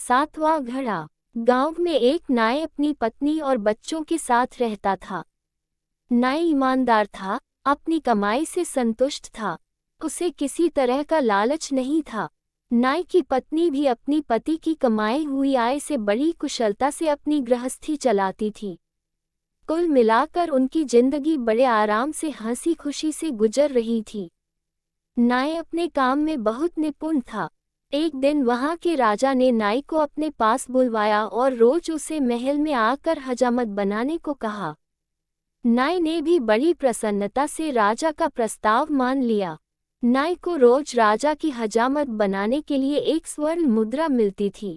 सातवां घड़ा। गांव में एक नाई अपनी पत्नी और बच्चों के साथ रहता था। नाई ईमानदार था, अपनी कमाई से संतुष्ट था। उसे किसी तरह का लालच नहीं था। नाई की पत्नी भी अपनी पति की कमाई हुई आय से बड़ी कुशलता से अपनी गृहस्थी चलाती थी। कुल मिलाकर उनकी जिंदगी बड़े आराम से हंसी खुशी से गुजर रही थी। नाई अपने काम में बहुत निपुण था। एक दिन वहां के राजा ने नाई को अपने पास बुलवाया और रोज उसे महल में आकर हजामत बनाने को कहा। नाई ने भी बड़ी प्रसन्नता से राजा का प्रस्ताव मान लिया। नाई को रोज राजा की हजामत बनाने के लिए एक स्वर्ण मुद्रा मिलती थी।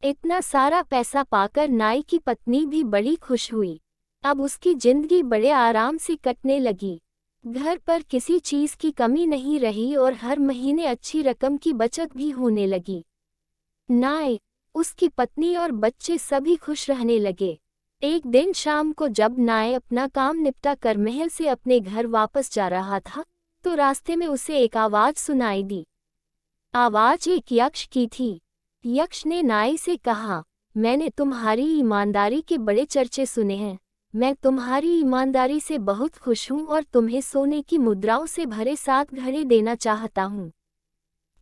इतना सारा पैसा पाकर नाई की पत्नी भी बड़ी खुश हुई। अब उसकी जिंदगी बड़े आराम से कटने लगी। घर पर किसी चीज की कमी नहीं रही और हर महीने अच्छी रकम की बचत भी होने लगी। नाई, उसकी पत्नी और बच्चे सभी खुश रहने लगे। एक दिन शाम को जब नाई अपना काम निपटा कर महल से अपने घर वापस जा रहा था, तो रास्ते में उसे एक आवाज सुनाई दी। आवाज एक यक्ष की थी। यक्ष ने नाई से कहा, मैंने तुम्हारी ईमानदारी के बड़े चर्चे सुने हैं। मैं तुम्हारी ईमानदारी से बहुत खुश हूँ और तुम्हें सोने की मुद्राओं से भरे 7 घड़े देना चाहता हूँ।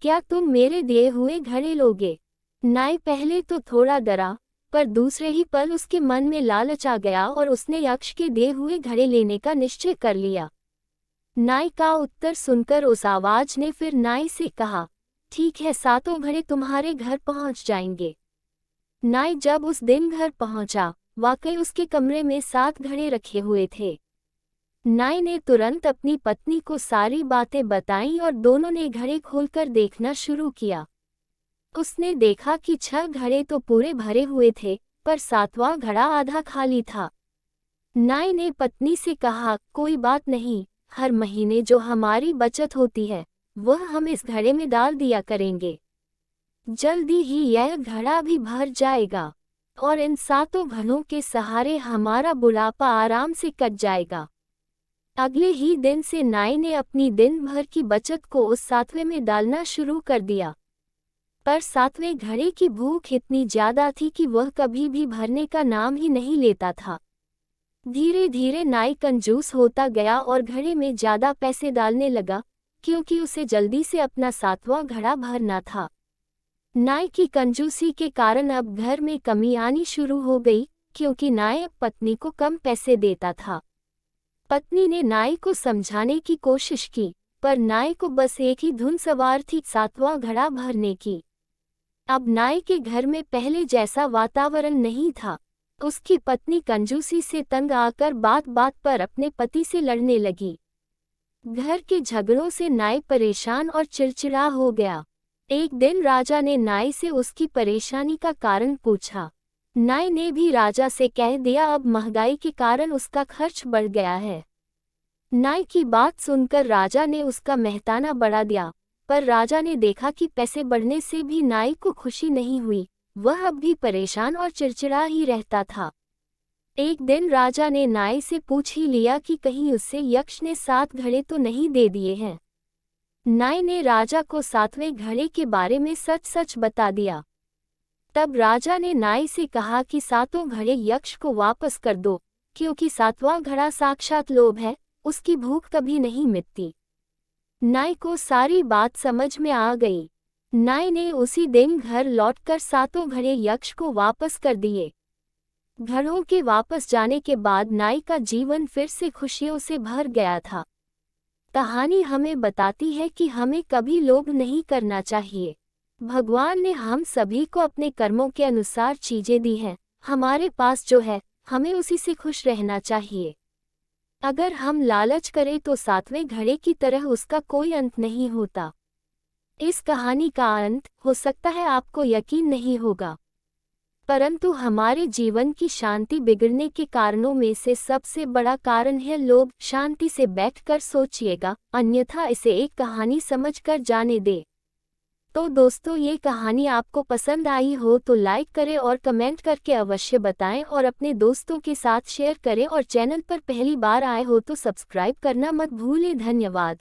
क्या तुम मेरे दिए हुए घड़े लोगे? नाई पहले तो थोड़ा डरा, पर दूसरे ही पल उसके मन में लालच आ गया और उसने यक्ष के दिए हुए घड़े लेने का निश्चय कर लिया। नाई का उत्तर सुनकर उस आवाज ने फिर नाई से कहा, ठीक है, 7 घड़े तुम्हारे घर पहुंच जाएंगे। नाई जब उस दिन घर पहुंचा, वाकई उसके कमरे में 7 घड़े रखे हुए थे। नाई ने तुरंत अपनी पत्नी को सारी बातें बताईं और दोनों ने घड़े खोलकर देखना शुरू किया। उसने देखा कि 6 घड़े तो पूरे भरे हुए थे, पर 7वां घड़ा आधा खाली था। नाई ने पत्नी से कहा, कोई बात नहीं, हर महीने जो हमारी बचत होती है वह हम इस घड़े में डाल दिया करेंगे। जल्दी ही यह घड़ा भी भर जाएगा और इन 7 घड़ों के सहारे हमारा बुढ़ापा आराम से कट जाएगा। अगले ही दिन से नाई ने अपनी दिन भर की बचत को उस 7वें में डालना शुरू कर दिया। पर 7वें घड़े की भूख इतनी ज्यादा थी कि वह कभी भी भरने का नाम ही नहीं लेता था। धीरे धीरे नाई कंजूस होता गया और घड़े में ज्यादा पैसे डालने लगा, क्योंकि उसे जल्दी से अपना 7वां घड़ा भरना था। नाई की कंजूसी के कारण अब घर में कमी आनी शुरू हो गई, क्योंकि नाई अब पत्नी को कम पैसे देता था। पत्नी ने नाई को समझाने की कोशिश की, पर नाई को बस एक ही धुन सवार थी, 7वां घड़ा भरने की। अब नाई के घर में पहले जैसा वातावरण नहीं था। उसकी पत्नी कंजूसी से तंग आकर बात बात पर अपने पति से लड़ने लगी। घर के झगड़ों से नाई परेशान और चिड़चिड़ा हो गया। एक दिन राजा ने नाई से उसकी परेशानी का कारण पूछा। नाई ने भी राजा से कह दिया अब महंगाई के कारण उसका खर्च बढ़ गया है। नाई की बात सुनकर राजा ने उसका मेहताना बढ़ा दिया, पर राजा ने देखा कि पैसे बढ़ने से भी नाई को खुशी नहीं हुई। वह अब भी परेशान और चिड़चिड़ा ही रहता था। एक दिन राजा ने नाई से पूछ ही लिया कि कहीं उससे यक्ष ने 7 घड़े तो नहीं दे दिए हैं। नाई ने राजा को 7वें घड़े के बारे में सच सच बता दिया। तब राजा ने नाई से कहा कि 7 घड़े यक्ष को वापस कर दो, क्योंकि 7वां घड़ा साक्षात लोभ है, उसकी भूख कभी नहीं मिटती। नाई को सारी बात समझ में आ गई। नाई ने उसी दिन घर लौटकर 7 घड़े यक्ष को वापस कर दिए। घड़ों के वापस जाने के बाद नाई का जीवन फिर से खुशियों से भर गया था। कहानी हमें बताती है कि हमें कभी लोभ नहीं करना चाहिए। भगवान ने हम सभी को अपने कर्मों के अनुसार चीजें दी हैं। हमारे पास जो है, हमें उसी से खुश रहना चाहिए। अगर हम लालच करें तो 7वें घड़े की तरह उसका कोई अंत नहीं होता। इस कहानी का अंत हो सकता है आपको यकीन नहीं होगा, परंतु हमारे जीवन की शांति बिगड़ने के कारणों में से सबसे बड़ा कारण है लोभ। शांति से बैठकर सोचिएगा, अन्यथा इसे एक कहानी समझकर जाने दे। तो दोस्तों, ये कहानी आपको पसंद आई हो तो लाइक करें और कमेंट करके अवश्य बताएं और अपने दोस्तों के साथ शेयर करें और चैनल पर पहली बार आए हो तो सब्सक्राइब करना मत भूलें। धन्यवाद।